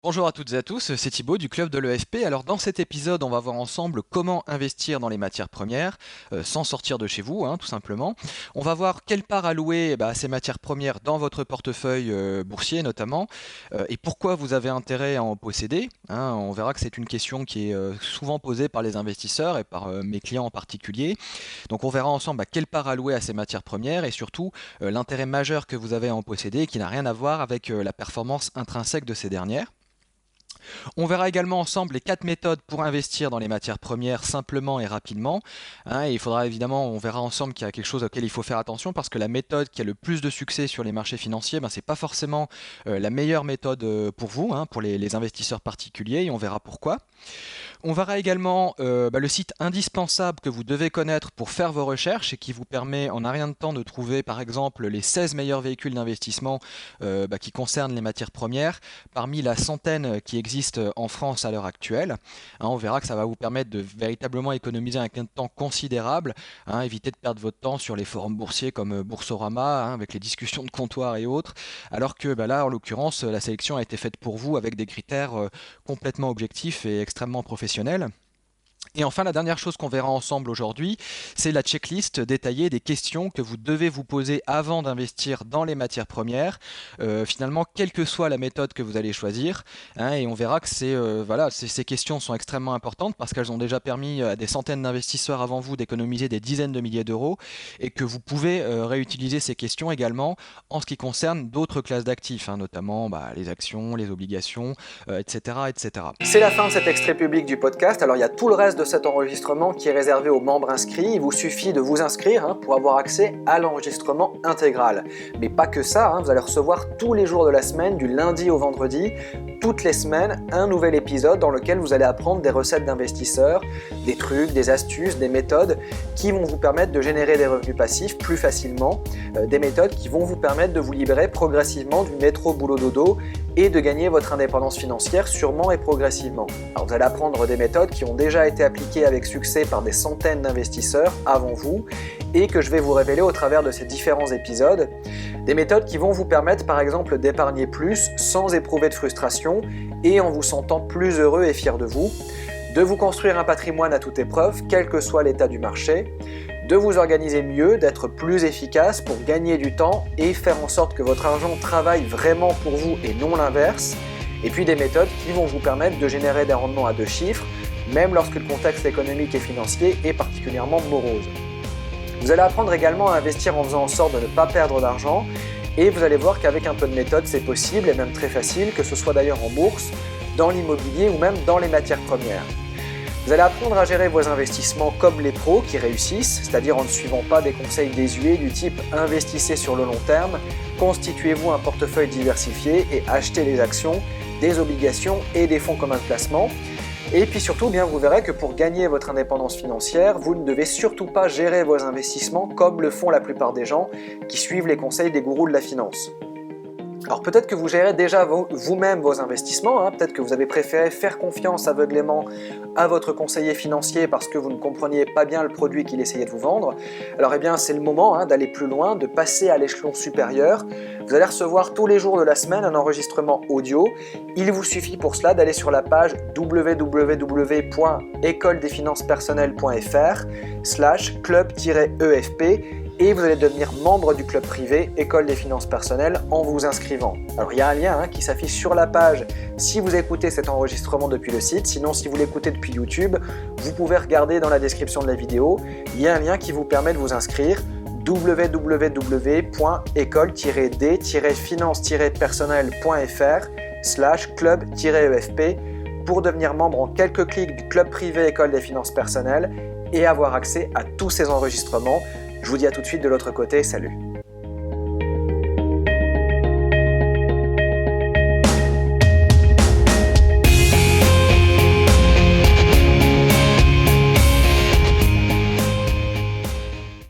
Bonjour à toutes et à tous, c'est Thibaut du club de l'EFP. Alors dans cet épisode, on va voir ensemble comment investir dans les matières premières sans sortir de chez vous, tout simplement. On va voir quelle part allouer à ces matières premières dans votre portefeuille boursier notamment et pourquoi vous avez intérêt à en posséder. On verra que c'est une question qui est souvent posée par les investisseurs et par mes clients en particulier. Donc on verra ensemble quelle part allouer à ces matières premières et surtout l'intérêt majeur que vous avez à en posséder qui n'a rien à voir avec la performance intrinsèque de ces dernières. On verra également ensemble les 4 méthodes pour investir dans les matières premières simplement et rapidement. Et il faudra évidemment, on verra ensemble qu'il y a quelque chose auquel il faut faire attention parce que la méthode qui a le plus de succès sur les marchés financiers, c'est pas forcément la meilleure méthode pour vous, pour les investisseurs particuliers, et on verra pourquoi. On verra également le site indispensable que vous devez connaître pour faire vos recherches et qui vous permet en un rien de temps de trouver par exemple les 16 meilleurs véhicules d'investissement qui concernent les matières premières parmi la centaine qui existent en France à l'heure actuelle. On verra que ça va vous permettre de véritablement économiser un gain de temps considérable, éviter de perdre votre temps sur les forums boursiers comme Boursorama avec les discussions de comptoir et autres, alors que là en l'occurrence la sélection a été faite pour vous avec des critères complètement objectifs et extrêmement professionnels. Et enfin, la dernière chose qu'on verra ensemble aujourd'hui, c'est la checklist détaillée des questions que vous devez vous poser avant d'investir dans les matières premières, finalement, quelle que soit la méthode que vous allez choisir. Et on verra que ces questions sont extrêmement importantes parce qu'elles ont déjà permis à des centaines d'investisseurs avant vous d'économiser des dizaines de milliers d'euros et que vous pouvez réutiliser ces questions également en ce qui concerne d'autres classes d'actifs, notamment les actions, les obligations, etc., etc. C'est la fin de cet extrait public du podcast. Alors il y a tout le reste de cet enregistrement qui est réservé aux membres inscrits. Il vous suffit de vous inscrire pour avoir accès à l'enregistrement intégral. Mais pas que ça, vous allez recevoir tous les jours de la semaine, du lundi au vendredi, toutes les semaines, un nouvel épisode dans lequel vous allez apprendre des recettes d'investisseurs, des trucs, des astuces, des méthodes qui vont vous permettre de générer des revenus passifs plus facilement, des méthodes qui vont vous permettre de vous libérer progressivement du métro boulot dodo et de gagner votre indépendance financière sûrement et progressivement. Alors vous allez apprendre des méthodes qui ont déjà été appliquées avec succès par des centaines d'investisseurs avant vous et que je vais vous révéler au travers de ces différents épisodes. Des méthodes qui vont vous permettre par exemple d'épargner plus sans éprouver de frustration et en vous sentant plus heureux et fier de vous, de vous construire un patrimoine à toute épreuve, quel que soit l'état du marché, de vous organiser mieux, d'être plus efficace pour gagner du temps et faire en sorte que votre argent travaille vraiment pour vous et non l'inverse, et puis des méthodes qui vont vous permettre de générer des rendements à 2 chiffres, même lorsque le contexte économique et financier est particulièrement morose. Vous allez apprendre également à investir en faisant en sorte de ne pas perdre d'argent, et vous allez voir qu'avec un peu de méthode, c'est possible et même très facile, que ce soit d'ailleurs en bourse, dans l'immobilier ou même dans les matières premières. Vous allez apprendre à gérer vos investissements comme les pros qui réussissent, c'est-à-dire en ne suivant pas des conseils désuets du type investissez sur le long terme, constituez-vous un portefeuille diversifié et achetez des actions, des obligations et des fonds communs de placement. Et puis surtout, vous verrez que pour gagner votre indépendance financière, vous ne devez surtout pas gérer vos investissements comme le font la plupart des gens qui suivent les conseils des gourous de la finance. Alors peut-être que vous gérez déjà vous-même vos investissements, peut-être que vous avez préféré faire confiance aveuglément à votre conseiller financier parce que vous ne compreniez pas bien le produit qu'il essayait de vous vendre. Alors c'est le moment d'aller plus loin, de passer à l'échelon supérieur. Vous allez recevoir tous les jours de la semaine un enregistrement audio. Il vous suffit pour cela d'aller sur la page www.écoledesfinances-personnelles.fr/club-efp et vous allez devenir membre du club privé École des finances personnelles en vous inscrivant. Alors il y a un lien qui s'affiche sur la page si vous écoutez cet enregistrement depuis le site, sinon si vous l'écoutez depuis YouTube, vous pouvez regarder dans la description de la vidéo, il y a un lien qui vous permet de vous inscrire www.école-des-finances-personnelles.fr/club-efp pour devenir membre en quelques clics du club privé École des finances personnelles et avoir accès à tous ces enregistrements. Je vous dis à tout de suite de l'autre côté, salut.